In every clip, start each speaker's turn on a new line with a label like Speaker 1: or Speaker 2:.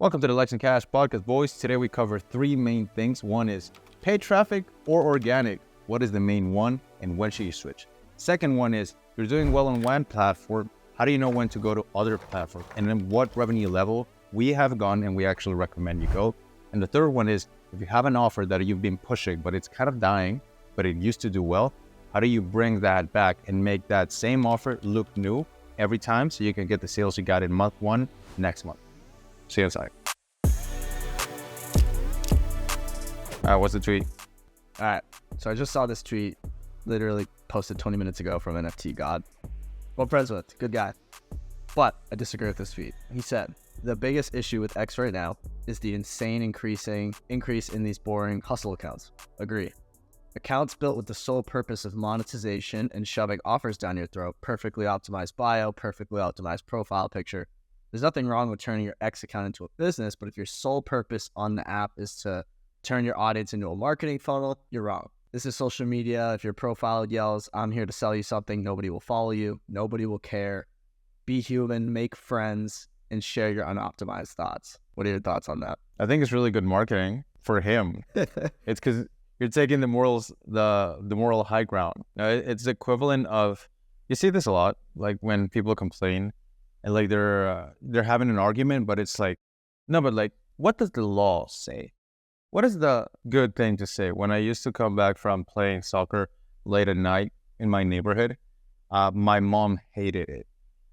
Speaker 1: Welcome to the Lex and Cash podcast, boys. Today we cover three main things. One is paid traffic or organic. What is the main one and when should you switch? Second one is you're doing well on one platform. How do you know when to go to other platforms? And then what revenue level we have gone and we actually recommend you go. And the third one is if you have an offer that you've been pushing, but it's kind of dying, but it used to do well, how do you bring that back and make that same offer look new every time so you can get the sales you got in month one next month? See you inside. What's the tweet?
Speaker 2: All right. So I just saw this tweet, literally posted 20 minutes ago from NFT God. Well, friends with, good guy. But I disagree with this tweet. He said, the biggest issue with X right now is the insane increase in these boring hustle accounts. Agree. Accounts built with the sole purpose of monetization and shoving offers down your throat. Perfectly optimized bio, perfectly optimized profile picture. There's nothing wrong with turning your X account into a business, but if your sole purpose on the app is to turn your audience into a marketing funnel, you're wrong. This is social media. If your profile yells, I'm here to sell you something, nobody will follow you. Nobody will care. Be human, make friends, and share your unoptimized thoughts. What are your thoughts on that?
Speaker 1: I think it's really good marketing for him. It's because you're taking the moral high ground. It's the equivalent of, you see this a lot, like when people complain and like they're having an argument, but it's like, no, but like, what does the law say? What is the good thing to say? When I used to come back from playing soccer late at night in my neighborhood, my mom hated it.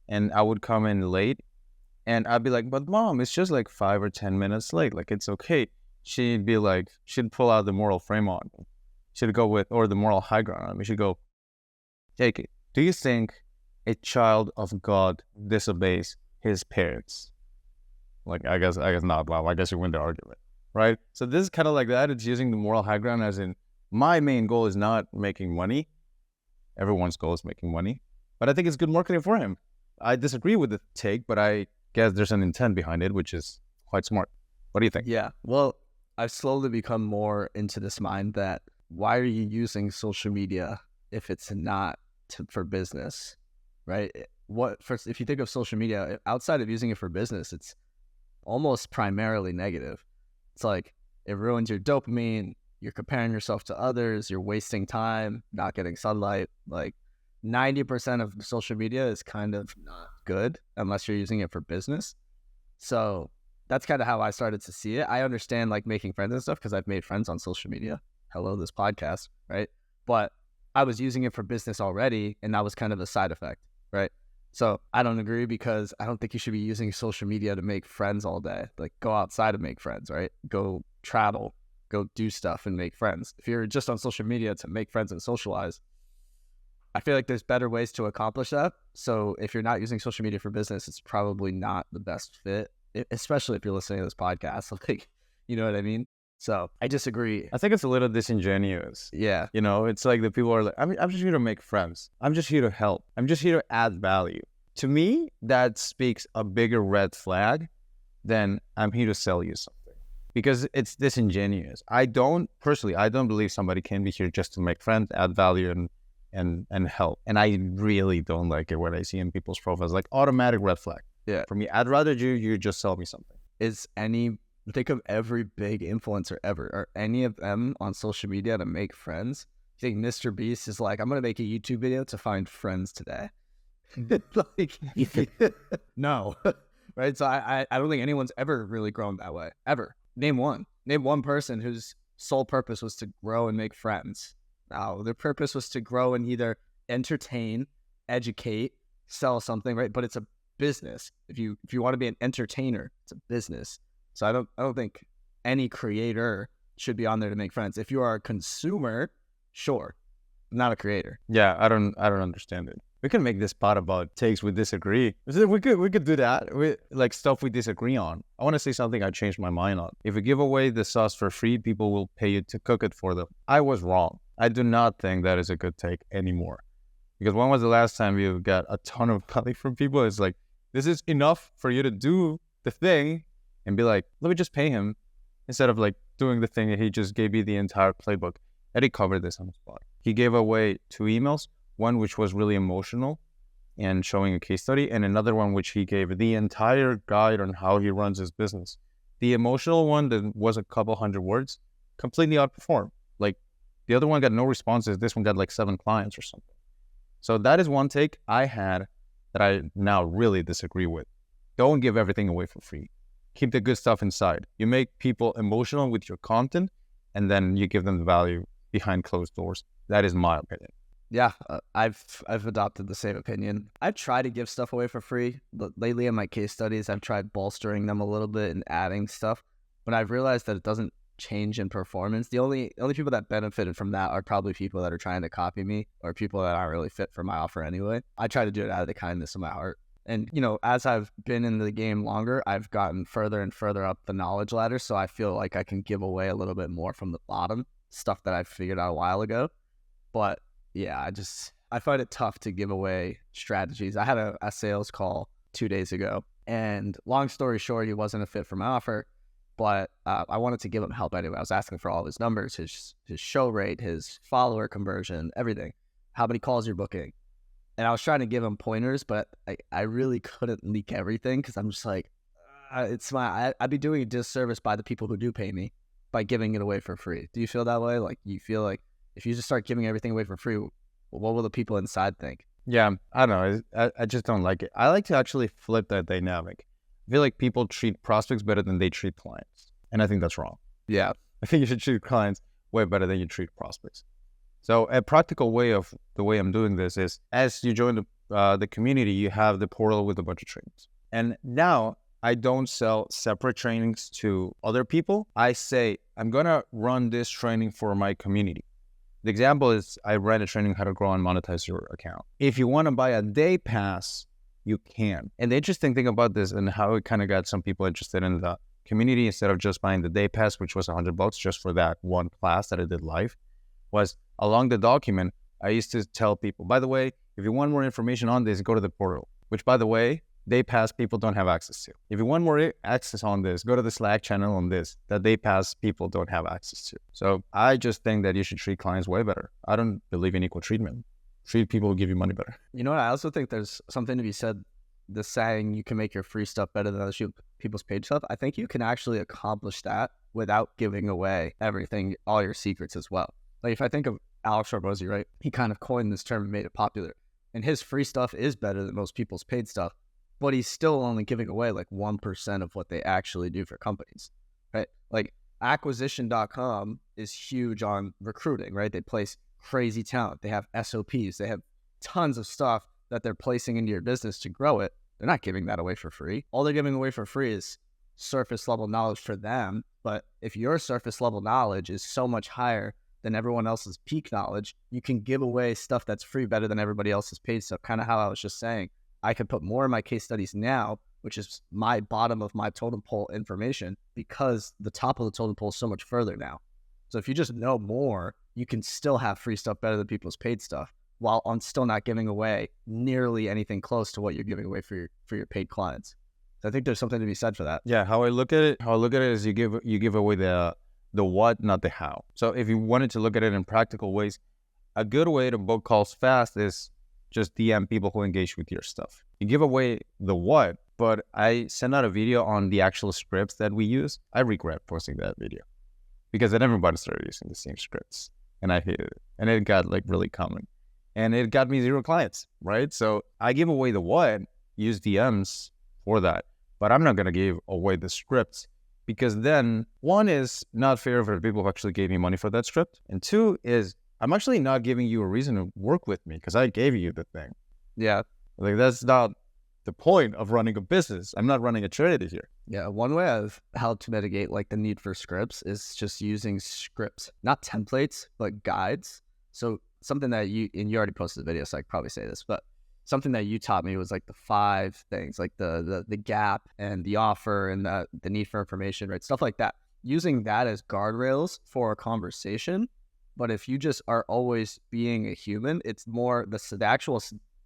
Speaker 1: And I would come in late and I'd be like, but mom, it's just like 5 or 10 minutes late. Like, it's okay. She'd be like, she'd pull out the moral frame on me. She'd go with, or the moral high ground on me. She'd go, Jake, do you think a child of God disobeys his parents? Like, I guess not, Mom. I guess you win the argument. Right? So this is kind of like that. It's using the moral high ground as in, my main goal is not making money. Everyone's goal is making money. But I think it's good marketing for him. I disagree with the take, but I guess there's an intent behind it, which is quite smart. What do you think?
Speaker 2: Yeah. Well, I've slowly become more into this mind that why are you using social media if it's not for business, right? If you think of social media, outside of using it for business, it's almost primarily negative. It's like it ruins your dopamine, you're comparing yourself to others, you're wasting time, not getting sunlight. Like 90% of social media is kind of not good unless you're using it for business. So that's kind of how I started to see it. I understand like making friends and stuff because I've made friends on social media. Hello, this podcast, right? But I was using it for business already, and that was kind of a side effect, right? So I don't agree because I don't think you should be using social media to make friends all day. Like go outside and make friends, right? Go travel, go do stuff and make friends. If you're just on social media to make friends and socialize, I feel like there's better ways to accomplish that. So if you're not using social media for business, it's probably not the best fit, especially if you're listening to this podcast. Like, you know what I mean? So I disagree.
Speaker 1: I think it's a little disingenuous.
Speaker 2: Yeah.
Speaker 1: You know, it's like the people are like, I'm just here to make friends. I'm just here to help. I'm just here to add value. To me, that speaks a bigger red flag than I'm here to sell you something. Because it's disingenuous. I don't believe somebody can be here just to make friends, add value, and help. And I really don't like it when I see in people's profiles, like automatic red flag.
Speaker 2: Yeah.
Speaker 1: For me, I'd rather you just sell me something.
Speaker 2: Think of every big influencer ever. Are any of them on social media to make friends? You think Mr. Beast is like, I'm going to make a YouTube video to find friends today? Like, no. Right? So I don't think anyone's ever really grown that way. Ever. Name one person whose sole purpose was to grow and make friends. No, their purpose was to grow and either entertain, educate, sell something, right? But it's a business. If you want to be an entertainer, it's a business. So I don't think any creator should be on there to make friends. If you are a consumer, sure, not a creator.
Speaker 1: Yeah, I don't understand it. We can make this part about takes we disagree. We could do that. Like stuff we disagree on. I want to say something I changed my mind on. If we give away the sauce for free, people will pay you to cook it for them. I was wrong. I do not think that is a good take anymore. Because when was the last time you got a ton of money from people? It's like, this is enough for you to do the thing and be like, let me just pay him instead of like doing the thing that he just gave you the entire playbook. Eddie covered this on the spot. He gave away 2 emails, one which was really emotional and showing a case study, and another one which he gave the entire guide on how he runs his business. The emotional one that was a couple hundred words completely outperformed. Like the other one got no responses. This one got like 7 clients or something. So that is one take I had that I now really disagree with. Don't give everything away for free. Keep the good stuff inside. You make people emotional with your content, and then you give them the value behind closed doors. That is my opinion.
Speaker 2: Yeah, I've adopted the same opinion. I try to give stuff away for free, but lately in my case studies, I've tried bolstering them a little bit and adding stuff. But I've realized that it doesn't change in performance. The only people that benefited from that are probably people that are trying to copy me or people that aren't really fit for my offer anyway. I try to do it out of the kindness of my heart. And, you know, as I've been in the game longer, I've gotten further and further up the knowledge ladder. So I feel like I can give away a little bit more from the bottom, stuff that I figured out a while ago. But yeah, I find it tough to give away strategies. I had a sales call 2 days ago, and long story short, he wasn't a fit for my offer, but I wanted to give him help anyway. I was asking for all of his numbers, his show rate, his follower conversion, everything. How many calls you're booking. And I was trying to give him pointers, but I really couldn't leak everything because I'm just like, I'd be doing a disservice by the people who do pay me by giving it away for free. Do you feel that way? Like, you feel like if you just start giving everything away for free, what will the people inside think?
Speaker 1: Yeah, I don't know. I just don't like it. I like to actually flip that dynamic. I feel like people treat prospects better than they treat clients. And I think that's wrong.
Speaker 2: Yeah.
Speaker 1: I think you should treat clients way better than you treat prospects. So a practical way of the way I'm doing this is as you join the community, you have the portal with a bunch of trainings. And now I don't sell separate trainings to other people. I say, I'm going to run this training for my community. The example is I ran a training how to grow and monetize your account. If you want to buy a day pass, you can. And the interesting thing about this and how it kind of got some people interested in the community instead of just buying the day pass, which was $100 just for that one class that I did live, was along the document, I used to tell people, by the way, if you want more information on this, go to the portal, which by the way, day pass people don't have access to. If you want more access on this, go to the Slack channel on this, that day pass people don't have access to. So I just think that you should treat clients way better. I don't believe in equal treatment. Treat people who give you money better.
Speaker 2: You know what? I also think there's something to be said, the saying you can make your free stuff better than other people's paid stuff. I think you can actually accomplish that without giving away everything, all your secrets as well. Like if I think of Alex Hormozy, right? He kind of coined this term and made it popular. And his free stuff is better than most people's paid stuff, but he's still only giving away like 1% of what they actually do for companies, right? Like acquisition.com is huge on recruiting, right? They place crazy talent. They have SOPs. They have tons of stuff that they're placing into your business to grow it. They're not giving that away for free. All they're giving away for free is surface level knowledge for them. But if your surface level knowledge is so much higher than everyone else's peak knowledge, you can give away stuff that's free better than everybody else's paid stuff. Kind of how I was just saying, I could put more in my case studies now, which is my bottom of my totem pole information, because the top of the totem pole is so much further now. So if you just know more, you can still have free stuff better than people's paid stuff, while on still not giving away nearly anything close to what you're giving away for your paid clients. So I think there's something to be said for that.
Speaker 1: Yeah, how I look at it is you give away the what, not the how. So if you wanted to look at it in practical ways, a good way to book calls fast is just DM people who engage with your stuff. You give away the what, but I send out a video on the actual scripts that we use. I regret posting that video because then everybody started using the same scripts and I hated it. And it got like really common and it got me 0 clients, right? So I give away the what, use DMs for that, but I'm not going to give away the scripts because then one is not fair for the people who actually gave me money for that script. And 2 is I'm actually not giving you a reason to work with me because I gave you the thing.
Speaker 2: Yeah.
Speaker 1: Like that's not the point of running a business. I'm not running a charity here.
Speaker 2: Yeah. One way I've helped to mitigate like the need for scripts is just using scripts, not templates, but guides. So something that you already posted the video, so I could probably say this, but something that you taught me was like the 5 things, like the gap and the offer and the need for information, right? Stuff like that. Using that as guardrails for a conversation. But if you just are always being a human, it's more the actual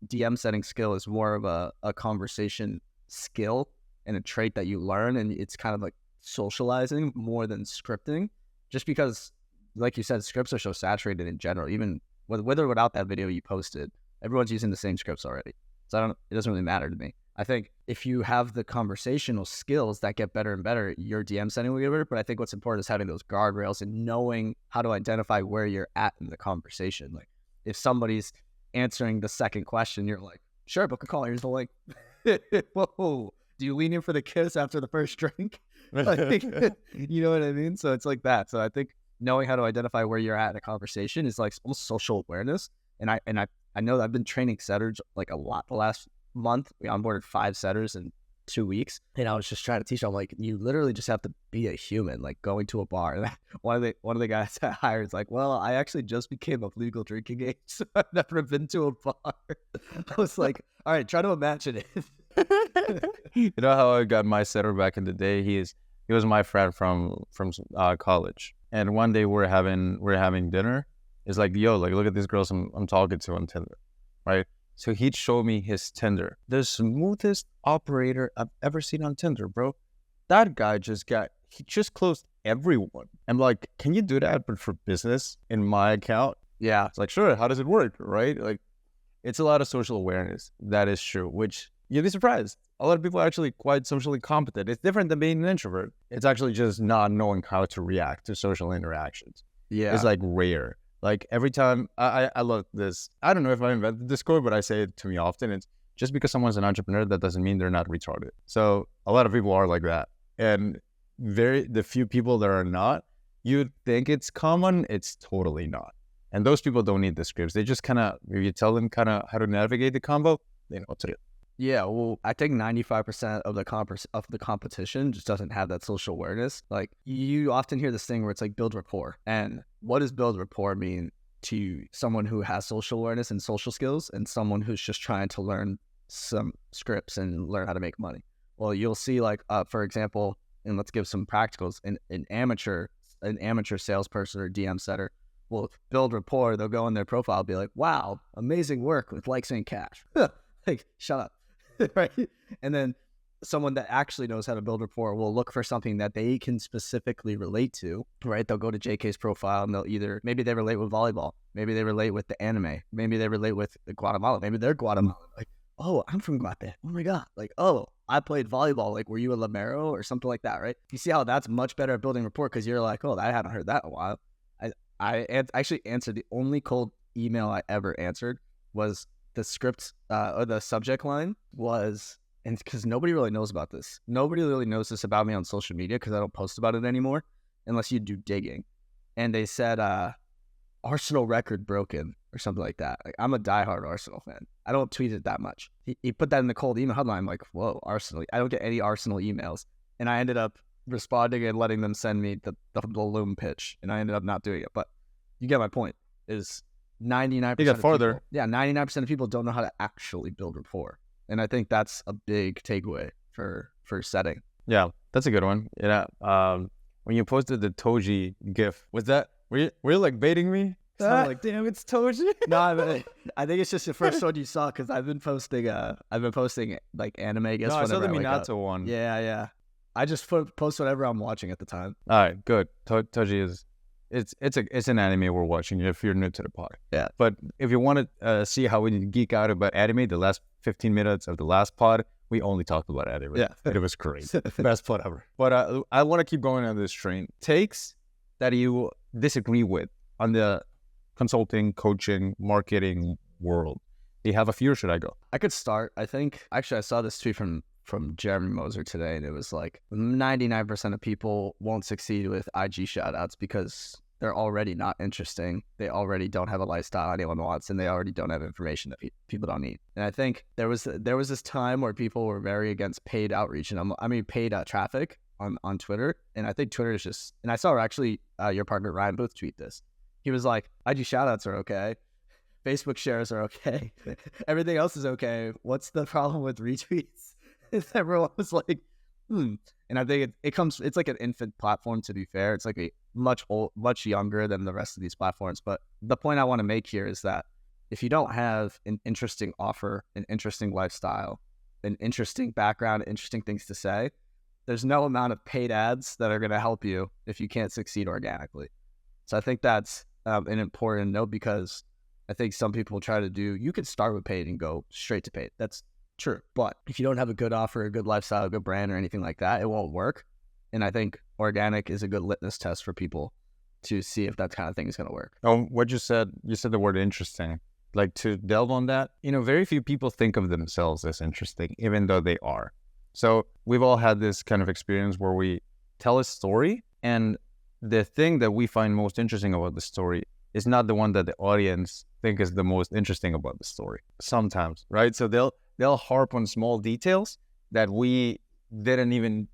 Speaker 2: DM setting skill is more of a conversation skill and a trait that you learn. And it's kind of like socializing more than scripting, just because, like you said, scripts are so saturated in general, even with or without that video you posted, everyone's using the same scripts already. So it doesn't really matter to me. I think if you have the conversational skills that get better and better, your DM sending will get better. But I think what's important is having those guardrails and knowing how to identify where you're at in the conversation. Like if somebody's answering the second question, you're like, sure, book a call. Here's the link. Whoa. Do you lean in for the kiss after the first drink? Like, you know what I mean? So it's like that. So I think knowing how to identify where you're at in a conversation is like almost social awareness. And I know that I've been training setters like a lot the last month. We onboarded 5 setters in 2 weeks, and I was just trying to teach them, like, you literally just have to be a human, like going to a bar. And one of the guys I hired is like, well, I actually just became of legal drinking age, so I've never been to a bar. I was like, all right, try to imagine it.
Speaker 1: You know how I got my setter back in the day? He was my friend from college, and one day we're having dinner. It's like, yo, like, look at these girls I'm talking to on Tinder, right? So he'd show me his Tinder. The smoothest operator I've ever seen on Tinder, bro. That guy he just closed everyone. I'm like, can you do that, but for business in my account?
Speaker 2: Yeah.
Speaker 1: It's like, sure, how does it work, right? Like, it's a lot of social awareness. That is true, which you'd be surprised. A lot of people are actually quite socially competent. It's different than being an introvert. It's actually just not knowing how to react to social interactions.
Speaker 2: Yeah.
Speaker 1: It's like rare. Like every time, I love this. I don't know if I invented this quote, but I say it to me often. It's just because someone's an entrepreneur, that doesn't mean they're not retarded. So a lot of people are like that. And the few people that are not, you'd think it's common, it's totally not. And those people don't need the scripts. They just kind of, if you tell them kind of how to navigate the combo, they know what to do.
Speaker 2: Yeah, well, I think 95% of the competition just doesn't have that social awareness. Like, you often hear this thing where it's like build rapport. And what does build rapport mean to someone who has social awareness and social skills and someone who's just trying to learn some scripts and learn how to make money? Well, you'll see, like, for example, and let's give some practicals, an amateur salesperson or DM setter will build rapport. They'll go in their profile, be like, wow, amazing work with likes and cash. Like, shut up. Right? And then someone that actually knows how to build rapport will look for something that they can specifically relate to, right? They'll go to JK's profile and maybe they relate with volleyball, maybe they relate with the anime, maybe they relate with Guatemala, maybe they're Guatemalan. Like, oh, I'm from Guate. Oh my God. Like, oh, I played volleyball. Like, were you a libero or something like that, right? You see how that's much better at building rapport because you're like, oh, I haven't heard that in a while. I actually answered, the only cold email I ever answered was the script or the subject line was, and because nobody really knows about this. Nobody really knows this about me on social media because I don't post about it anymore unless you do digging. And they said, Arsenal record broken or something like that. Like, I'm a diehard Arsenal fan. I don't tweet it that much. He put that in the cold email headline. I'm like, whoa, Arsenal. I don't get any Arsenal emails. And I ended up responding and letting them send me the balloon pitch. And I ended up not doing it. But you get my point, is 99%
Speaker 1: You got farther.
Speaker 2: 99% of people don't know how to actually build rapport. And I think that's a big takeaway for setting.
Speaker 1: Yeah, that's a good one. Yeah. When you posted the Toji gif, were you like baiting me? I'm like, damn, it's Toji.
Speaker 2: No, I think it's just the first one you saw because I've been posting like anime. I guess
Speaker 1: no, I saw the
Speaker 2: whenever
Speaker 1: Minato one.
Speaker 2: Yeah. I just post whatever I'm watching at the time.
Speaker 1: All right, good. Toji is. It's an anime we're watching if you're new to the pod.
Speaker 2: Yeah.
Speaker 1: But if you want to see how we geek out about anime, the last 15 minutes of the last pod, we only talked about anime.
Speaker 2: Yeah.
Speaker 1: It was great. Best pod ever. But I want to keep going on this train. Takes that you disagree with on the consulting, coaching, marketing world. Do you have a few or should I go?
Speaker 2: I could start. I think, actually, I saw this tweet from Jeremy Moser today, and it was like 99% of people won't succeed with IG shoutouts because they're already not interesting. They already don't have a lifestyle anyone wants, and they already don't have information that people don't need. And I think there was this time where people were very against paid outreach, and paid traffic on Twitter. And I think Twitter is just, and I saw actually your partner Ryan Booth tweet this. He was like, IG shoutouts are okay. Facebook shares are okay. Everything else is okay. What's the problem with retweets? Everyone was like, And I think it's like an infant platform, to be fair. It's like a much younger than the rest of these platforms. But the point I want to make here is that if you don't have an interesting offer, an interesting lifestyle, an interesting background, interesting things to say, there's no amount of paid ads that are going to help you if you can't succeed organically. So I think that's an important note, because I think some people try to you could start with paid and go straight to paid. That's True. But if you don't have a good offer, a good lifestyle, a good brand or anything like that, it won't work. And I think organic is a good litmus test for people to see if that kind of thing is going to work.
Speaker 1: Oh, what you said the word interesting. Like, to delve on that, very few people think of themselves as interesting, even though they are. So we've all had this kind of experience where we tell a story, and the thing that we find most interesting about the story is not the one that the audience think is the most interesting about the story sometimes, right? So they'll harp on small details that we didn't even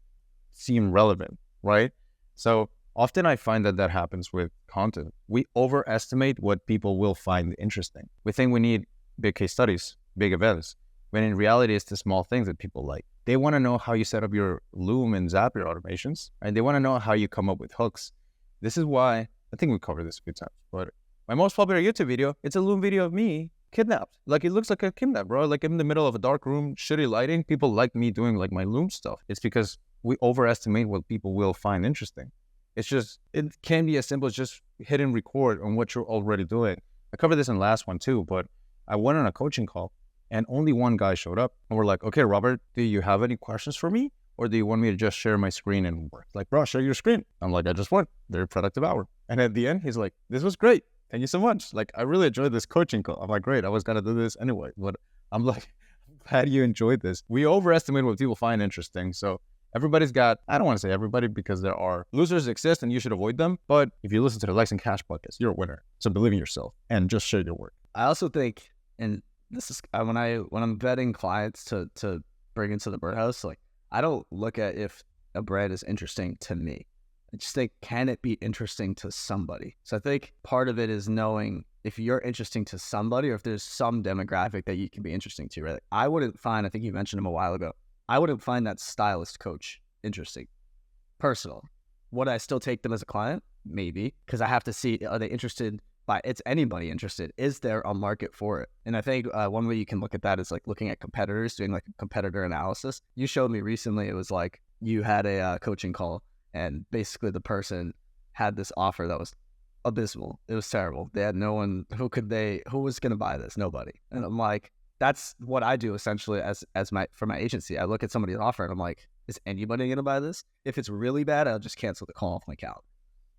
Speaker 1: seem relevant, right? So often I find that happens with content. We overestimate what people will find interesting. We think we need big case studies, big events, when in reality it's the small things that people like. They want to know how you set up your Loom and Zapier automations, and they want to know how you come up with hooks. This is why, I think we covered this a few times, but my most popular YouTube video, it's a Loom video of me kidnapped. Like, it looks like a kidnap, bro. Like, in the middle of a dark room, shitty lighting. People like me doing like my Loom stuff. It's because we overestimate what people will find interesting. It's just, it can be as simple as just hit and record on what you're already doing. I covered this in the last one too, but I went on a coaching call and only one guy showed up, and we're like, okay, Robert, do you have any questions for me? Or do you want me to just share my screen and work? Like, bro, share your screen. I'm like, I just went. Very productive hour. And at the end, he's like, this was great. Thank you so much. Like, I really enjoyed this coaching call. I'm like, great. I was going to do this anyway. But I'm like, I'm glad you enjoyed this. We overestimate what people find interesting. So everybody's got, I don't want to say everybody because there are losers exist and you should avoid them. But if you listen to the Lex and Cash podcast, you're a winner. So believe in yourself and just share your work.
Speaker 2: I also think, and this is when I'm vetting clients to bring into the birdhouse, like, I don't look at if a brand is interesting to me. I just think, can it be interesting to somebody? So I think part of it is knowing if you're interesting to somebody or if there's some demographic that you can be interesting to, right? I wouldn't find, I think you mentioned him a while ago, I wouldn't find that stylist coach interesting. Personal. Would I still take them as a client? Maybe, because I have to see, are they interested by, it's anybody interested? Is there a market for it? And I think one way you can look at that is like looking at competitors, doing like a competitor analysis. You showed me recently, it was like you had a coaching call and basically the person had this offer that was abysmal. It was terrible. They had no one, who was going to buy this? Nobody. And I'm like, that's what I do essentially for my agency. I look at somebody's offer and I'm like, is anybody going to buy this? If it's really bad, I'll just cancel the call off my account.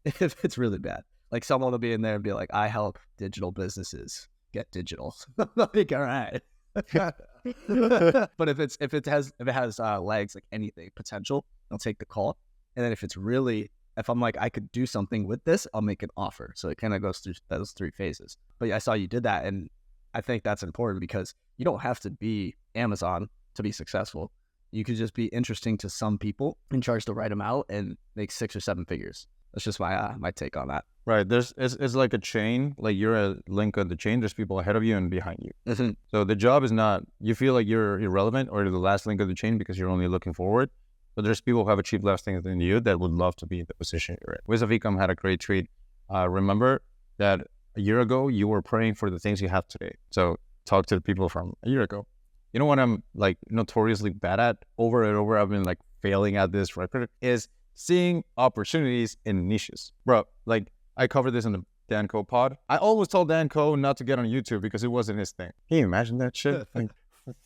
Speaker 2: If it's really bad. Like, someone will be in there and be like, I help digital businesses get digital. Like, all right. But if it has legs, like anything, potential, I'll take the call. And then if I'm like, I could do something with this, I'll make an offer. So it kind of goes through those three phases. But yeah, I saw you did that. And I think that's important because you don't have to be Amazon to be successful. You could just be interesting to some people and charge the right amount and make 6 or 7 figures. That's just my take on that.
Speaker 1: Right. It's like a chain. Like, you're a link on the chain. There's people ahead of you and behind you.
Speaker 2: Mm-hmm.
Speaker 1: So the job is not, you feel like you're irrelevant or the last link of the chain because you're only looking forward. But there's people who have achieved less things than you that would love to be in the position you're in. Wiz of Ecom had a great tweet. Remember that a year ago, you were praying for the things you have today. So talk to the people from a year ago. You know what I'm like notoriously bad at over and over? I've been like failing at this record is seeing opportunities in niches. Bro, like, I covered this in the Dan Co pod. I always told Dan Co not to get on YouTube because it wasn't his thing. Can you imagine that shit? Like,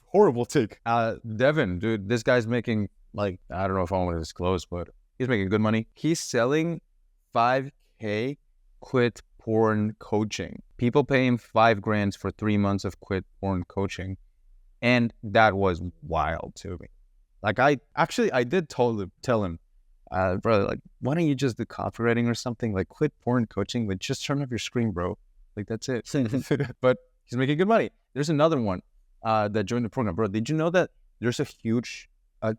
Speaker 1: horrible take. Devin, dude, this guy's making, like, I don't know if I want to disclose, but he's making good money. He's selling 5K quit porn coaching. People pay him $5,000 for 3 months of quit porn coaching. And that was wild to me. Like, I did tell him, brother, like, why don't you just do copywriting or something? Like, quit porn coaching, like, just turn off your screen, bro. Like, that's it. But he's making good money. There's another one that joined the program, bro. Did you know that there's a huge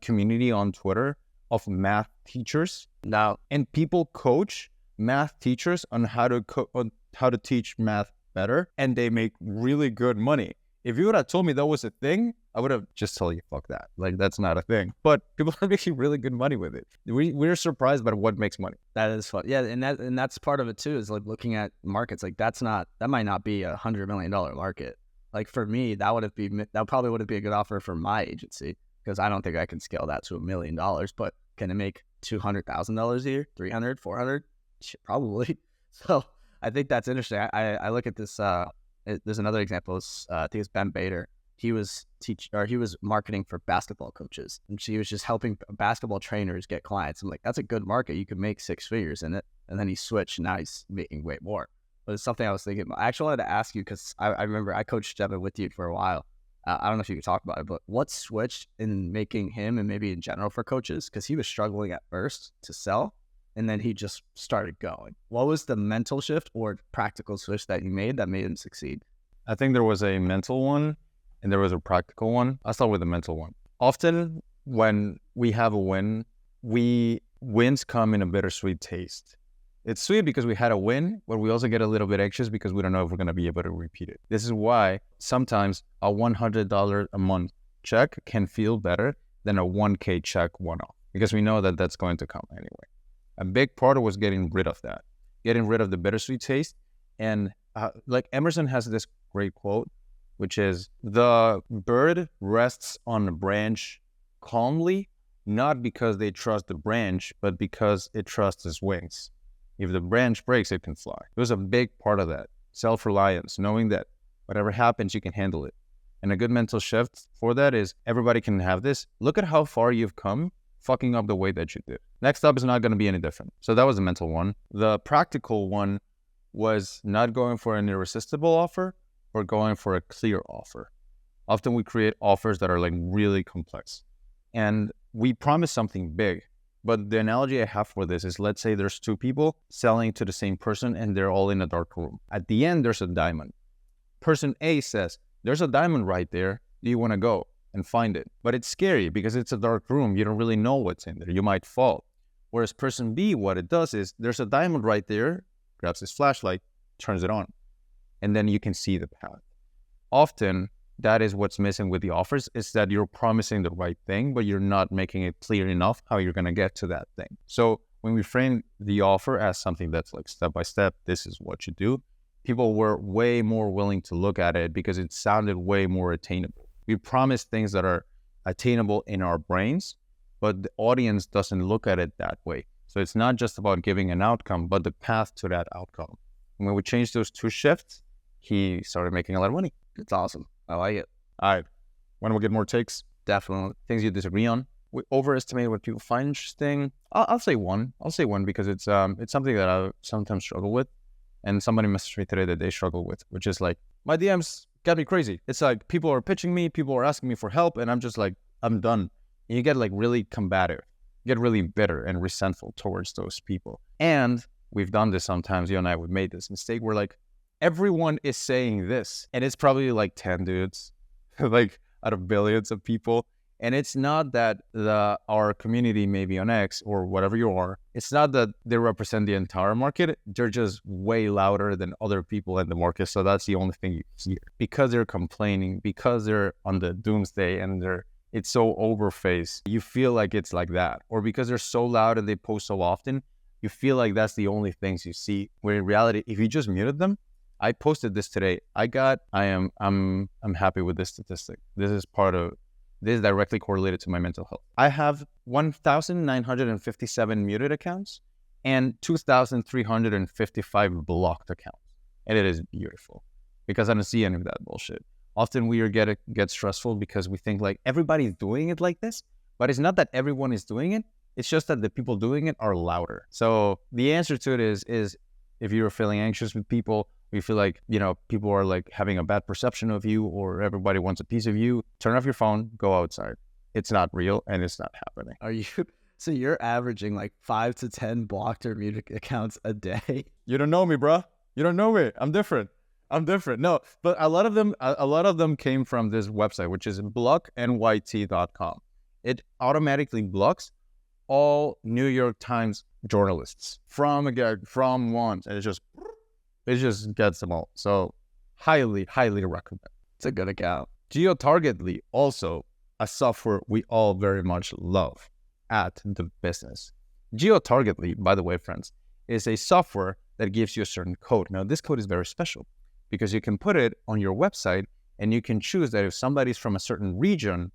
Speaker 1: community on Twitter of math teachers?
Speaker 2: No.
Speaker 1: And people coach math teachers on how to teach math better, and they make really good money. If you would have told me that was a thing, I would have just told you, fuck that. Like, that's not a thing. But people are making really good money with it. We're surprised by what makes money.
Speaker 2: That is fun. Yeah, and that's part of it too, is like looking at markets. Like, that might not be $100 million market. Like, for me, that probably wouldn't be a good offer for my agency because I don't think I can scale that to $1 million. But can it make $200,000 a year? 300, 400? Probably. So I think that's interesting. I look at this. There's another example. I think it's Ben Bader. he was he was marketing for basketball coaches, and she was just helping basketball trainers get clients. I'm like, that's a good market. You could make 6 figures in it. And then he switched, and now he's making way more. But it's something I was thinking about. I actually wanted to ask you, because I remember I coached Devin with you for a while. I don't know if you could talk about it, but what switched in making him, and maybe in general for coaches? Because he was struggling at first to sell, and then he just started going. What was the mental shift or practical switch that he made that made him succeed?
Speaker 1: I think there was a mental one and there was a practical one. I'll start with the mental one. Often when we have a win, wins come in a bittersweet taste. It's sweet because we had a win, but we also get a little bit anxious because we don't know if we're going to be able to repeat it. This is why sometimes a $100 a month check can feel better than a 1K check one-off, because we know that that's going to come anyway. A big part was getting rid of that, getting rid of the bittersweet taste. And like Emerson has this great quote, which is, the bird rests on the branch calmly, not because they trust the branch, but because it trusts its wings. If the branch breaks, it can fly. It was a big part of that. Self-reliance, knowing that whatever happens, you can handle it. And a good mental shift for that is, everybody can have this. Look at how far you've come, fucking up the way that you did. Next up is not going to be any different. So that was the mental one. The practical one was not going for an irresistible offer, or going for a clear offer. Often we create offers that are like really complex, and we promise something big. But the analogy I have for this is, let's say there's 2 people selling to the same person and they're all in a dark room. At the end, there's a diamond. Person A says, there's a diamond right there. Do you want to go and find it? But it's scary because it's a dark room. You don't really know what's in there. You might fall. Whereas person B, what it does is, there's a diamond right there, grabs his flashlight, turns it on, and then you can see the path. Often, that is what's missing with the offers, is that you're promising the right thing, but you're not making it clear enough how you're going to get to that thing. So when we frame the offer as something that's like step by step, this is what you do, people were way more willing to look at it because it sounded way more attainable. We promise things that are attainable in our brains, but the audience doesn't look at it that way. So it's not just about giving an outcome, but the path to that outcome. And when we changed those 2 shifts, he started making a lot of money.
Speaker 2: It's awesome. I like it.
Speaker 1: All right. Want to get more takes?
Speaker 2: Definitely.
Speaker 1: Things you disagree on? We overestimate what people find interesting. I'll say one. I'll say one because it's something that I sometimes struggle with. And somebody messaged me today that they struggle with, which is like, my DMs got me crazy. It's like people are pitching me, people are asking me for help, and I'm just like, I'm done. And you get like really combative, you get really bitter and resentful towards those people. And we've done this sometimes. You and I, we've made this mistake where like, everyone is saying this, and it's probably like 10 dudes, like out of billions of people. And it's not that our community, maybe on X or whatever you are, it's not that they represent the entire market. They're just way louder than other people in the market. So that's the only thing you hear. Because they're complaining, because they're on the doomsday and it's so overfaced, you feel like it's like that. Or because they're so loud and they post so often, you feel like that's the only things you see. Where in reality, if you just muted them, I posted this today. I'm happy with this statistic. This is directly correlated to my mental health. I have 1,957 muted accounts and 2,355 blocked accounts. And it is beautiful because I don't see any of that bullshit. Often we get stressful because we think like everybody's doing it like this, but it's not that everyone is doing it. It's just that the people doing it are louder. So the answer to it is if you're feeling anxious with people, you feel like, people are like having a bad perception of you, or everybody wants a piece of you, turn off your phone, go outside. It's not real and it's not happening.
Speaker 2: So you're averaging like 5 to 10 blocked or muted accounts a day?
Speaker 1: You don't know me, bro. You don't know me. I'm different. No, but a lot of them came from this website, which is blocknyt.com. It automatically blocks all New York Times journalists from one, and it just gets them all. So highly recommend.
Speaker 2: It's a good account.
Speaker 1: Geo-Targetly, also a software we all very much love at the business. Geo-Targetly, by the way, friends, is a software that gives you a certain code. Now, this code is very special because you can put it on your website and you can choose that if somebody's from a certain region,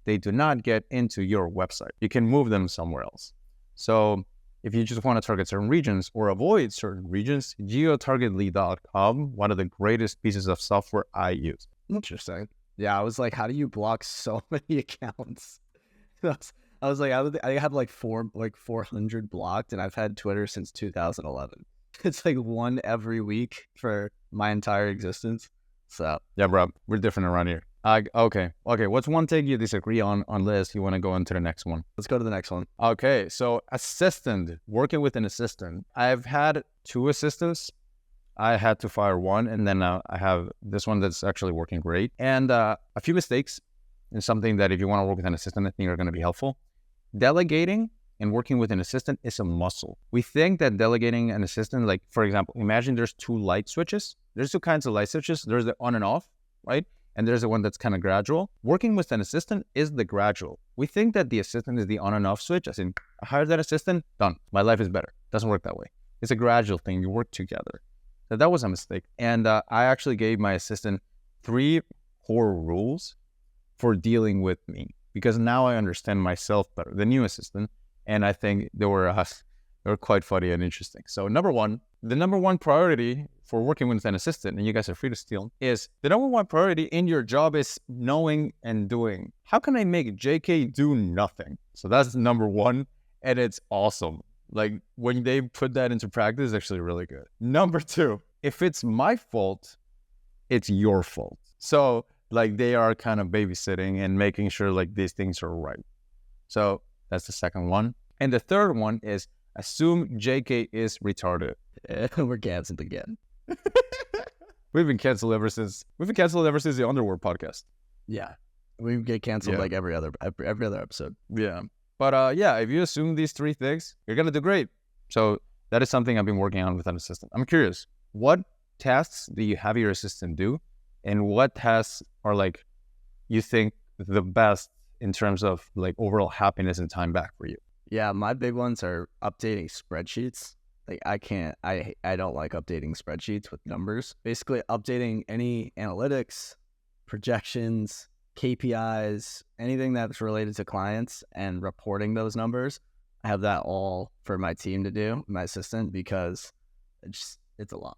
Speaker 1: they do not get into your website. You can move them somewhere else. So if you just want to target certain regions or avoid certain regions, geotargetly.com, one of the greatest pieces of software I use.
Speaker 2: Interesting. Yeah, I was like, how do you block so many accounts? I was like, I have like 400 blocked, and I've had Twitter since 2011. It's like one every week for my entire existence. So
Speaker 1: Yeah, bro, we're different around here. Okay. What's one thing you disagree on this? You want to go into the next one?
Speaker 2: let's go to the next one.
Speaker 1: Okay, so assistant, working with an assistant. I've had 2 assistants. I had to fire one, and then I have this one that's actually working great. And a few mistakes, and something that if you want to work with an assistant, I think are going to be helpful. Delegating and working with an assistant is a muscle. We think that delegating an assistant, like for example, imagine there's 2 light switches. There's 2 kinds of light switches. There's the on and off, right? And there's the one that's kind of gradual. Working with an assistant is the gradual. We think that the assistant is the on and off switch, as in, I hired that assistant, done. My life is better. Doesn't work that way. It's a gradual thing. You work together. So that was a mistake. And I actually gave my assistant 3 core rules for dealing with me, because now I understand myself better, the new assistant. And I think they were quite funny and interesting. So the number one priority for working with an assistant, and you guys are free to steal, is the number one priority in your job is knowing and doing. How can I make JK do nothing? So that's number 1, and it's awesome. Like when they put that into practice, it's actually really good. Number 2, if it's my fault, it's your fault. So like they are kind of babysitting and making sure like these things are right. So that's the second one. And the third one is assume JK is retarded.
Speaker 2: We're canceled again.
Speaker 1: We've been canceled ever since the Underworld podcast.
Speaker 2: Yeah, we get canceled like every other episode.
Speaker 1: Yeah, but if you assume these 3 things, you're gonna do great. So that is something I've been working on with an assistant. I'm curious, what tasks do you have your assistant do, and what tasks are like you think the best in terms of like overall happiness and time back for you?
Speaker 2: Yeah, my big ones are updating spreadsheets. Like I don't like updating spreadsheets with numbers. Basically updating any analytics, projections, KPIs, anything that's related to clients and reporting those numbers. I have that all for my team to do, my assistant, because it's a lot.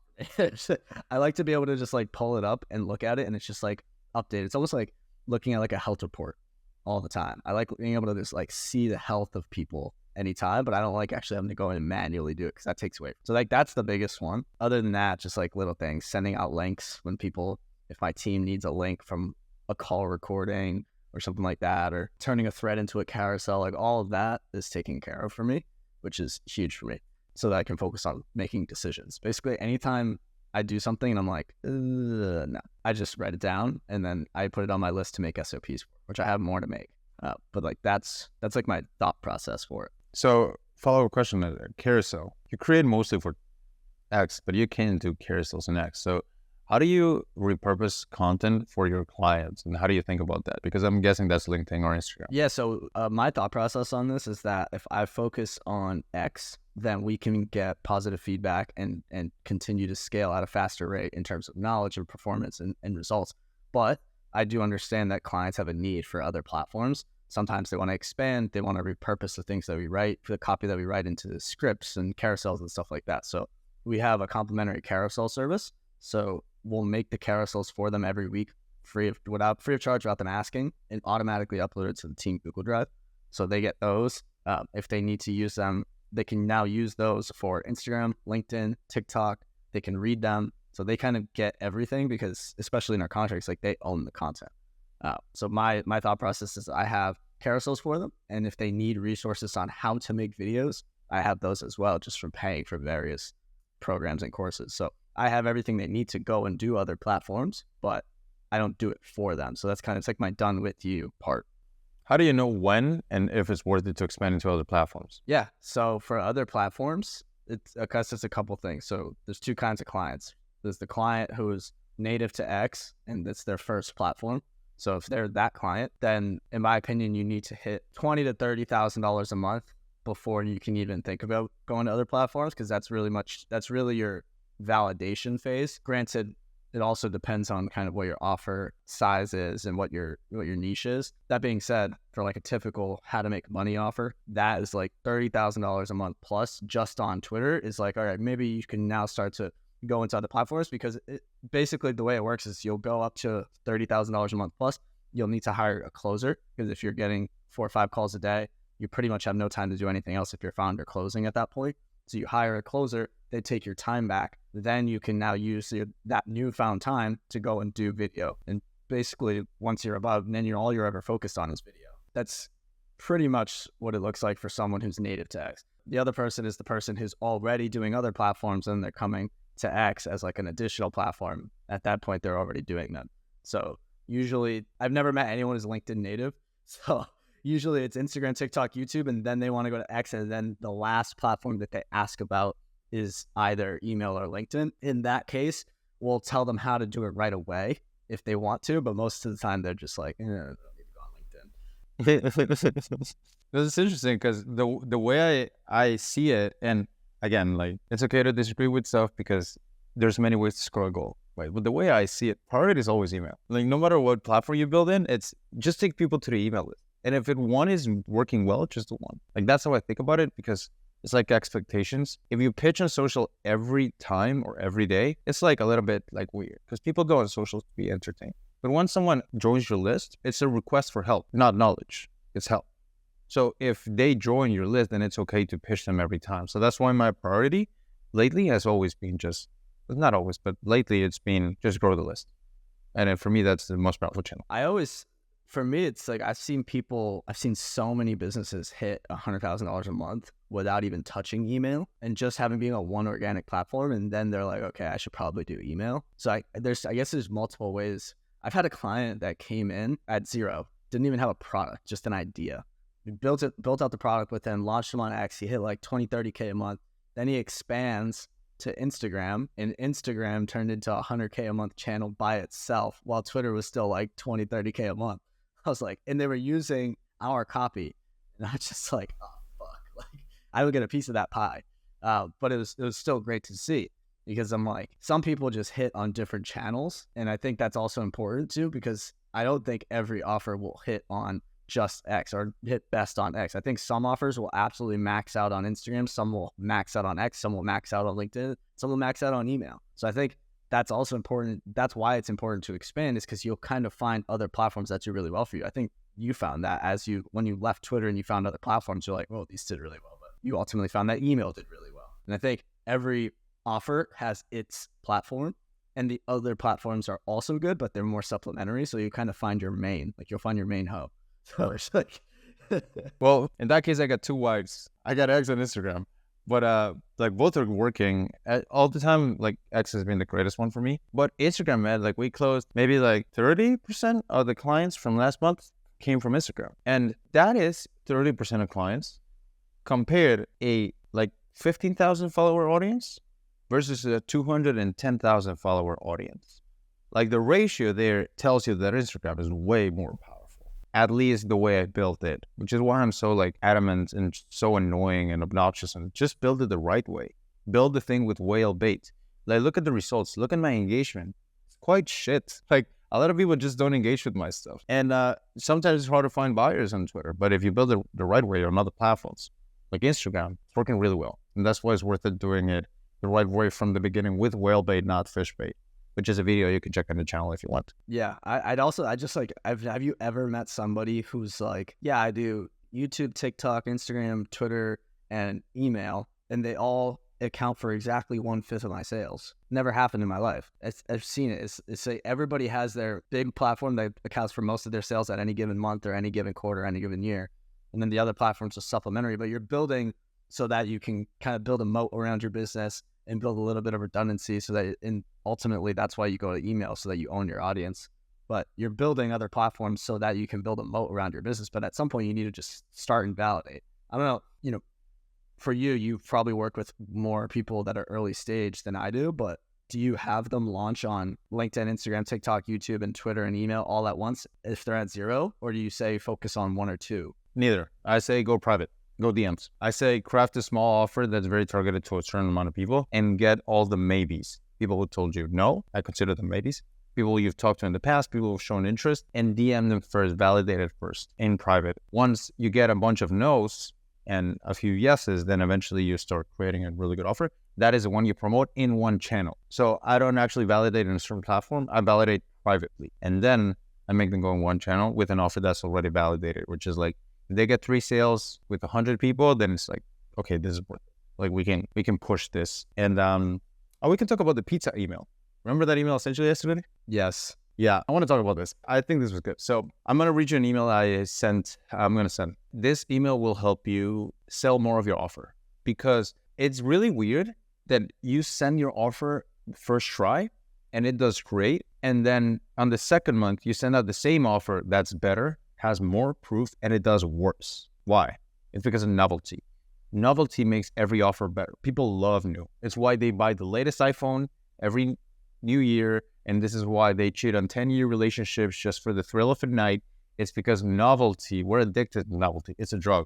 Speaker 2: I like to be able to just like pull it up and look at it, and it's just like updated. It's almost like looking at like a health report all the time. I like being able to just like see the health of people anytime, but I don't like actually having to go in and manually do it because that takes away. So like that's the biggest one. Other than that, just like little things, sending out links when people, if my team needs a link from a call recording or something like that, or turning a thread into a carousel, like all of that is taken care of for me, which is huge for me, so that I can focus on making decisions. Basically, anytime I do something and I'm like, no, I just write it down and then I put it on my list to make SOPs, which I have more to make. But like that's like my thought process for it.
Speaker 1: So follow-up question, carousel. You create mostly for X, but you can do carousels in X. So how do you repurpose content for your clients, and how do you think about that? Because I'm guessing that's LinkedIn or Instagram.
Speaker 2: Yeah, so my thought process on this is that if I focus on X, then we can get positive feedback and continue to scale at a faster rate in terms of knowledge and performance and results. But I do understand that clients have a need for other platforms. Sometimes they want to expand, they want to repurpose the things that we write, the copy that we write into the scripts and carousels and stuff like that. So we have a complimentary carousel service. So we'll make the carousels for them every week, free of charge, without them asking, and automatically upload it to the team Google Drive. So they get those. If they need to use them, they can now use those for Instagram, LinkedIn, TikTok. They can read them. So they kind of get everything, because especially in our contracts, like they own the content. So my thought process is I have carousels for them. And if they need resources on how to make videos, I have those as well, just from paying for various programs and courses. So I have everything they need to go and do other platforms, but I don't do it for them. So that's it's like my done with you part.
Speaker 1: How do you know when and if it's worth it to expand into other platforms?
Speaker 2: Yeah. So for other platforms, it's a couple things. So there's 2 kinds of clients. There's the client who is native to X and it's their first platform. So if they're that client, then in my opinion, you need to hit $20,000 to $30,000 a month before you can even think about going to other platforms, because that's really your validation phase. Granted, it also depends on kind of what your offer size is and what your niche is. That being said, for like a typical how to make money offer, that is like $30,000 a month plus just on Twitter is like, all right, maybe you can now start to go into other platforms, because basically the way it works is you'll go up to $30,000 a month plus. You'll need to hire a closer, because if you're getting 4 or 5 calls a day, you pretty much have no time to do anything else if you're founder closing at that point. So you hire a closer, they take your time back. Then you can now use that newfound time to go and do video. And basically, once you're above, then all you're ever focused on is video. That's pretty much what it looks like for someone who's native to X. The other person is the person who's already doing other platforms, and they're coming to X as like an additional platform. At that point, they're already doing them. So usually, I've never met anyone who's LinkedIn native. So usually it's Instagram, TikTok, YouTube, and then they want to go to X, and then the last platform that they ask about is either email or LinkedIn. In that case, we'll tell them how to do it right away if they want to, but most of the time they're just like, I don't need to go on LinkedIn.
Speaker 1: It's interesting because the way I see it, and again, like, it's okay to disagree with stuff because there's many ways to score a goal, right? But the way I see it, priority is always email. Like, no matter what platform you build in, it's just take people to the email list. And if one is working well, just do one. Like, that's how I think about it, because it's like expectations. If you pitch on social every time or every day, it's like a little bit like weird, because people go on social to be entertained. But when someone joins your list, it's a request for help, not knowledge. It's help. So if they join your list, then it's okay to pitch them every time. So that's why my priority lately has always been not always, but lately it's been just grow the list. And then for me, that's the most powerful channel.
Speaker 2: For me, it's like I've seen so many businesses hit $100,000 a month without even touching email, and just having being on one organic platform. And then they're like, okay, I should probably do email. So I guess there's multiple ways. I've had a client that came in at zero, didn't even have a product, just an idea. We built out the product with him, launched him on X. He hit like 20, 30K a month. Then he expands to Instagram, and Instagram turned into a 100K a month channel by itself, while Twitter was still like 20, 30K a month. I was like, and they were using our copy, and I was just like, oh fuck, like I would get a piece of that pie. But it was still great to see, because I'm like, some people just hit on different channels, and I think that's also important too, because I don't think every offer will hit on just X or hit best on X. I think some offers will absolutely max out on Instagram, some will max out on X, some will max out on LinkedIn, some will max out on email. So I think that's also important. That's why it's important to expand, is because you'll kind of find other platforms that do really well for you. I think you found that when you left Twitter and you found other platforms, you're like, oh, these did really well. But you ultimately found that email did really well. And I think every offer has its platform, and the other platforms are also good, but they're more supplementary. So you kind of find your main, like you'll find your main hub. So it's like,
Speaker 1: well, in that case, I got 2 wives. I got X and Instagram. But like both are working all the time. Like X has been the greatest one for me. But Instagram, man, like we closed maybe like 30% of the clients from last month came from Instagram. And that is 30% of clients compared a like 15,000 follower audience versus a 210,000 follower audience. Like the ratio there tells you that Instagram is way more powerful. At least the way I built it, which is why I'm so like adamant and so annoying and obnoxious, and just build it the right way. Build the thing with whale bait. Like look at the results, look at my engagement. It's quite shit. Like a lot of people just don't engage with my stuff. And sometimes it's hard to find buyers on Twitter, but if you build it the right way on other platforms, like Instagram, it's working really well. And that's why it's worth it doing it the right way from the beginning with whale bait, not fish bait. Which is a video you can check on the channel if you want.
Speaker 2: Yeah, have you ever met somebody who's like, yeah, I do YouTube, TikTok, Instagram, Twitter, and email, and they all account for exactly 1/5 of my sales? Never happened in my life. I've seen it. It's like everybody has their big platform that accounts for most of their sales at any given month or any given quarter, any given year. And then the other platforms are supplementary, but you're building so that you can kind of build a moat around your business and build a little bit of redundancy, so that, and ultimately that's why you go to email, so that you own your audience. But you're building other platforms so that you can build a moat around your business. But at some point you need to just start and validate. I don't know, for you probably work with more people that are early stage than I do, but do you have them launch on LinkedIn, Instagram, TikTok, YouTube, and Twitter and email all at once if they're at zero? Or do you say focus on 1 or 2?
Speaker 1: Neither. I say go private. Go DMs. I say craft a small offer that's very targeted to a certain amount of people and get all the maybes. People who told you no, I consider them maybes. People you've talked to in the past, people who've shown interest, and DM them first, validate it first in private. Once you get a bunch of no's, and a few yeses, then eventually you start creating a really good offer. That is the one you promote in one channel. So I don't actually validate in a certain platform. I validate privately. And then I make them go in one channel with an offer that's already validated, which is like, if they get 3 sales with 100 people, then it's like, okay, this is worth it. Like we can push this. And we can talk about the pizza email. Remember that email I sent you yesterday?
Speaker 2: Yes.
Speaker 1: Yeah, I want to talk about this. I think this was good. So I'm going to read you an email I'm going to send. This email will help you sell more of your offer, because it's really weird that you send your offer first try and it does great. And then on the second month, you send out the same offer that's better, has more proof, and it does worse. Why? It's because of novelty. Novelty makes every offer better. People love new. It's why they buy the latest iPhone every new year. And this is why they cheat on 10-year relationships just for the thrill of a night. It's because novelty, we're addicted to novelty. It's a drug.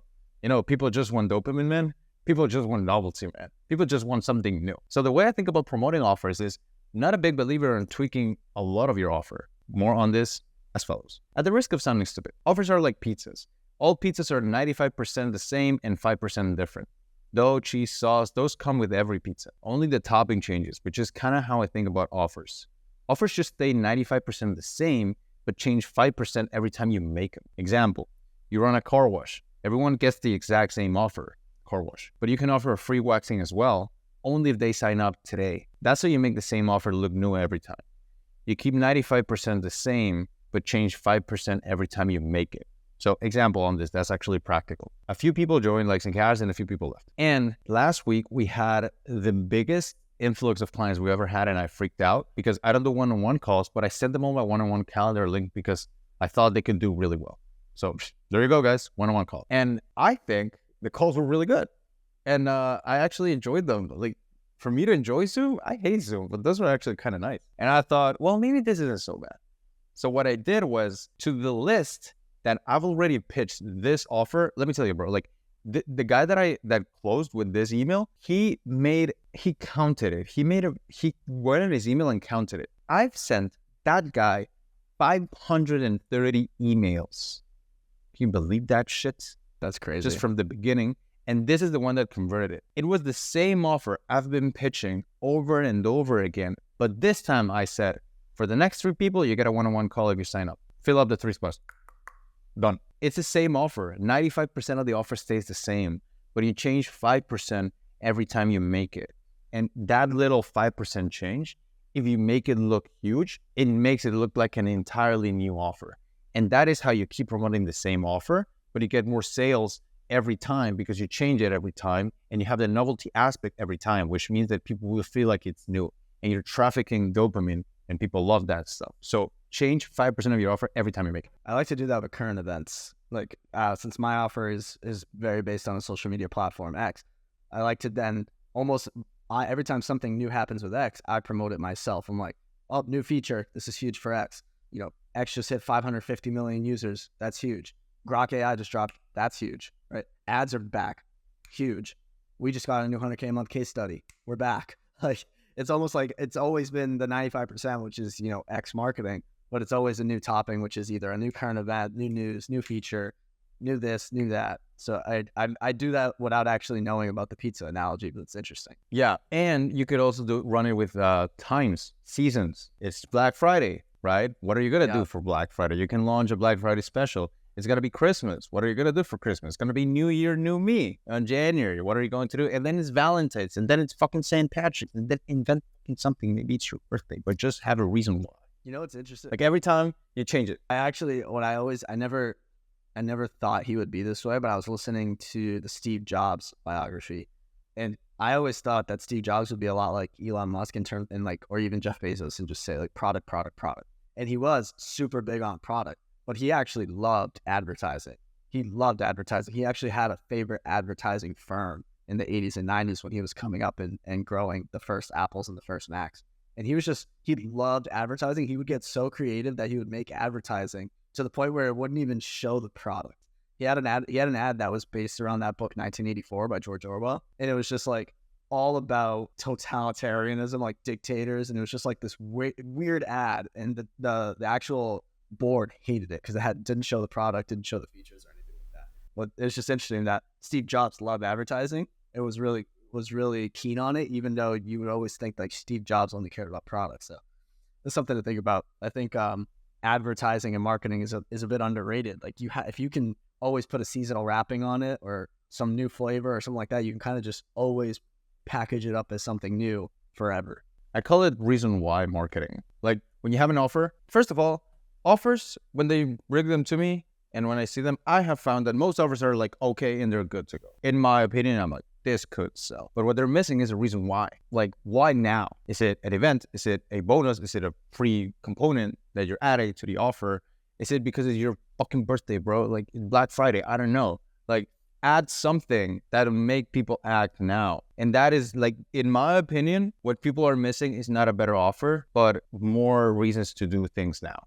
Speaker 1: People just want dopamine, man. People just want novelty, man. People just want something new. So the way I think about promoting offers is not a big believer in tweaking a lot of your offer. More on this as follows. At the risk of sounding stupid, offers are like pizzas. All pizzas are 95% the same and 5% different. Dough, cheese, sauce, those come with every pizza. Only the topping changes, which is kind of how I think about offers. Offers just stay 95% the same, but change 5% every time you make them. Example, you run a car wash. Everyone gets the exact same offer, car wash. But you can offer a free waxing as well, only if they sign up today. That's how you make the same offer look new every time. You keep 95% the same, but change 5% every time you make it. So example on this, that's actually practical. A few people joined like some cash and a few people left. And last week we had the biggest influx of clients we ever had, and I freaked out because I don't do one-on-one calls, but I sent them all my one-on-one calendar link because I thought they could do really well. So there you go, guys, one-on-one call. And I think the calls were really good. And I actually enjoyed them. Like, for me to enjoy Zoom, I hate Zoom, but those were actually kind of nice. And I thought, well, maybe this isn't so bad. So what I did was, to the list that I've already pitched this offer, let me tell you, bro, like the guy that closed with this email, he counted it. He went in his email and counted it. I've sent that guy 530 emails. Can you believe that shit?
Speaker 2: That's crazy.
Speaker 1: Just from the beginning. And this is the one that converted it. It was the same offer I've been pitching over and over again. But this time I said, for the next 3 people, you get a one-on-one call if you sign up. Fill up the 3 spots. Done. It's the same offer. 95% of the offer stays the same, but you change 5% every time you make it. And that little 5% change, if you make it look huge, it makes it look like an entirely new offer. And that is how you keep promoting the same offer, but you get more sales every time because you change it every time and you have the novelty aspect every time, which means that people will feel like it's new and you're trafficking dopamine and people love that stuff. So change 5% of your offer every time you make it.
Speaker 2: I like to do that with current events. Like, since my offer is very based on a social media platform, X, I like to then every time something new happens with X, I promote it myself. I'm like, oh, new feature. This is huge for X. X just hit 550 million users. That's huge. Grok AI just dropped. That's huge, right? Ads are back. Huge. We just got a new 100K a month case study. We're back. Like, it's almost like it's always been the 95%, which is, X marketing, but it's always a new topping, which is either a new current event, new news, new feature, new this, new that. So I do that without actually knowing about the pizza analogy, but it's interesting.
Speaker 1: Yeah. And you could also run it with times, seasons. It's Black Friday, right? What are you going to do for Black Friday? You can launch a Black Friday special. It's going to be Christmas. What are you going to do for Christmas? It's going to be New Year, New Me on January. What are you going to do? And then it's Valentine's. And then it's fucking St. Patrick's. And then invent something. Maybe it's your birthday, but just have a reason why.
Speaker 2: It's interesting.
Speaker 1: Like every time you change it.
Speaker 2: I never thought he would be this way, but I was listening to the Steve Jobs biography. And I always thought that Steve Jobs would be a lot like Elon Musk or even Jeff Bezos and just say like product, product, product. And he was super big on product. But he actually loved advertising. He loved advertising. He actually had a favorite advertising firm in the 80s and 90s when he was coming up and growing the first Apples and the first Macs. And he loved advertising. He would get so creative that he would make advertising to the point where it wouldn't even show the product. He had an ad that was based around that book, 1984 by George Orwell. And it was just like all about totalitarianism, like dictators. And it was just like this weird ad. And the actual board hated it because it didn't show the product, didn't show the features or anything like that. But it's just interesting that Steve Jobs loved advertising. It was really keen on it, even though you would always think like Steve Jobs only cared about products. So that's something to think about. I think advertising and marketing is a bit underrated. Like if you can always put a seasonal wrapping on it or some new flavor or something like that, you can kind of just always package it up as something new forever.
Speaker 1: I call it reason why marketing. Like when you have an offer, first of all, offers, when they bring them to me and when I see them, I have found that most offers are like, okay, and they're good to go. In my opinion, I'm like, this could sell. But what they're missing is a reason why. Like, why now? Is it an event? Is it a bonus? Is it a free component that you're adding to the offer? Is it because it's your fucking birthday, bro? Like, Black Friday? I don't know. Like, add something that'll make people act now. And that is, like, in my opinion, what people are missing is not a better offer, but more reasons to do things now.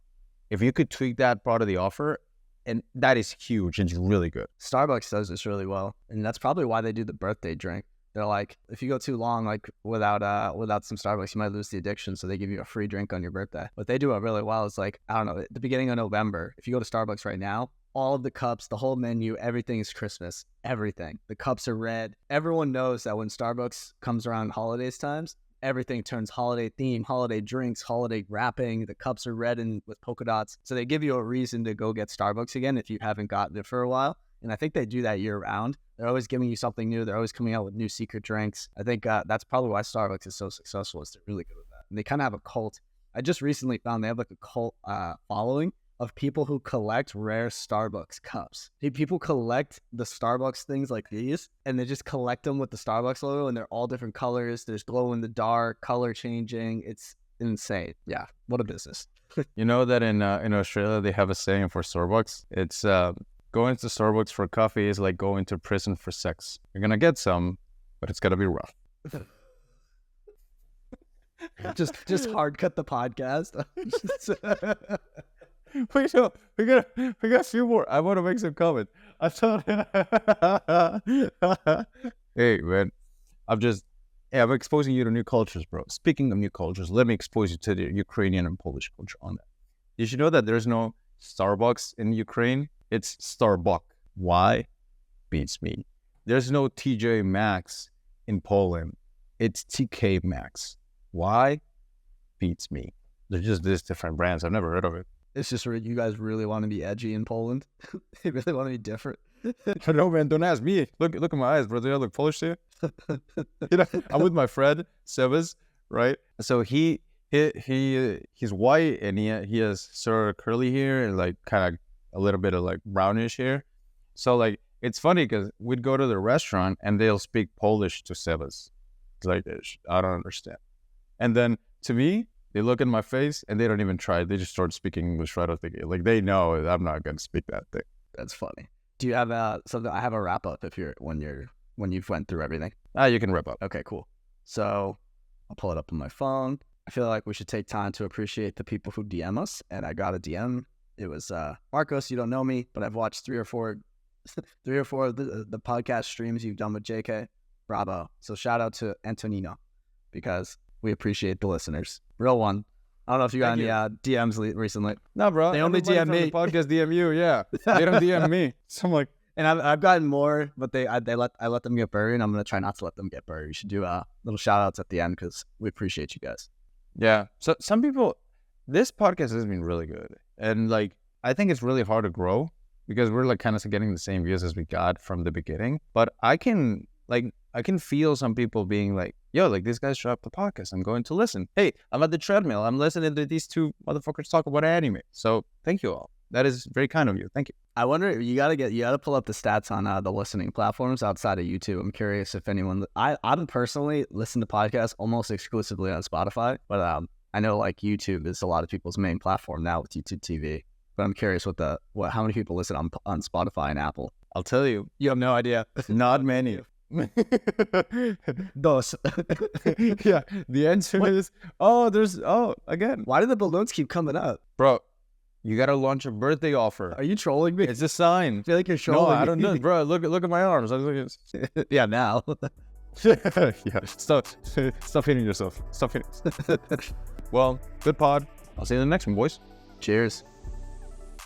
Speaker 1: If you could tweak that part of the offer, and that is huge and it's really good.
Speaker 2: Starbucks does this really well. And that's probably why they do the birthday drink. They're like, if you go too long, like without some Starbucks, you might lose the addiction. So they give you a free drink on your birthday. What they do it really well is like, I don't know, at the beginning of November, if you go to Starbucks right now, all of the cups, the whole menu, everything is Christmas. Everything. The cups are red. Everyone knows that when Starbucks comes around holidays times, everything turns holiday theme, holiday drinks, holiday wrapping. The cups are red and with polka dots. So they give you a reason to go get Starbucks again if you haven't gotten it for a while. And I think they do that year round. They're always giving you something new. They're always coming out with new secret drinks. I think that's probably why Starbucks is so successful, is they're really good with that. And they kind of have a cult. I just recently found they have like a cult following of people who collect rare Starbucks cups. People collect the Starbucks things like these, and they just collect them with the Starbucks logo, and they're all different colors. There's glow in the dark, color changing. It's insane. Yeah, what a business.
Speaker 1: You know that in Australia, they have a saying for Starbucks. It's going to Starbucks for coffee is like going to prison for sex. You're going to get some, but it's going to be rough.
Speaker 2: just hard cut the podcast.
Speaker 1: Wait, no, we got a few more. I want to make some comment. I thought, hey man, I'm exposing you to new cultures, bro. Speaking of new cultures, let me expose you to the Ukrainian and Polish culture on that. You should know that there's no Starbucks in Ukraine. It's Starbuck. Why? Beats me. There's no TJ Maxx in Poland. It's TK Maxx. Why? Beats me. They're just these different brands. I've never heard of it.
Speaker 2: It's just you guys really want to be edgy in Poland. They really want to be different.
Speaker 1: I know, man. Don't ask me. Look at my eyes, bro. Do I look Polish to you? You know, I'm with my friend Sebas, right? So he's white and he has sort of curly hair and like kind of a little bit of like brownish hair. So like it's funny because we'd go to the restaurant and they'll speak Polish to Sebas. It's like, I don't understand. And then to me, they look in my face and they don't even try. They just start speaking English right off the gate. Like they know I'm not going to speak that thing.
Speaker 2: That's funny. Do you have something? I have a wrap up when you've went through everything.
Speaker 1: You can wrap up.
Speaker 2: Okay, cool. So I'll pull it up on my phone. I feel like we should take time to appreciate the people who DM us. And I got a DM. It was Marcos. You don't know me, but I've watched three or four of the podcast streams you've done with JK. Bravo. So shout out to Antonino because we appreciate the listeners. Real one. I don't know if you got any DMs recently.
Speaker 1: No, bro.
Speaker 2: They only DM me.
Speaker 1: The podcast DM you, yeah. They don't DM me. So I'm like,
Speaker 2: and I've gotten more, but I let them get buried, and I'm gonna try not to let them get buried. We should do little shout outs at the end because we appreciate you guys.
Speaker 1: Yeah. So some people, this podcast has been really good, and like I think it's really hard to grow because we're like kind of getting the same views as we got from the beginning. But I can feel some people being like, yo, like these guys dropped the podcast. I'm going to listen. Hey, I'm at the treadmill. I'm listening to these two motherfuckers talk about anime. So thank you all. That is very kind of you. Thank you.
Speaker 2: I wonder, you gotta pull up the stats on the listening platforms outside of YouTube. I'm curious if anyone, I personally listen to podcasts almost exclusively on Spotify, but I know like YouTube is a lot of people's main platform now with YouTube TV. But I'm curious how many people listen on Spotify and Apple.
Speaker 1: I'll tell you.
Speaker 2: You have no idea.
Speaker 1: Not many.
Speaker 2: Dos.
Speaker 1: Yeah, the answer is again.
Speaker 2: Why do the balloons keep coming up,
Speaker 1: bro? You gotta launch a birthday offer.
Speaker 2: Are you trolling me?
Speaker 1: It's a sign.
Speaker 2: I feel like you're trolling me.
Speaker 1: No, I don't know, bro. Look at my arms.
Speaker 2: Yeah, now.
Speaker 1: Yeah, stop hitting yourself. Stop hitting. Well, good pod. I'll see you in the next one, boys.
Speaker 2: Cheers.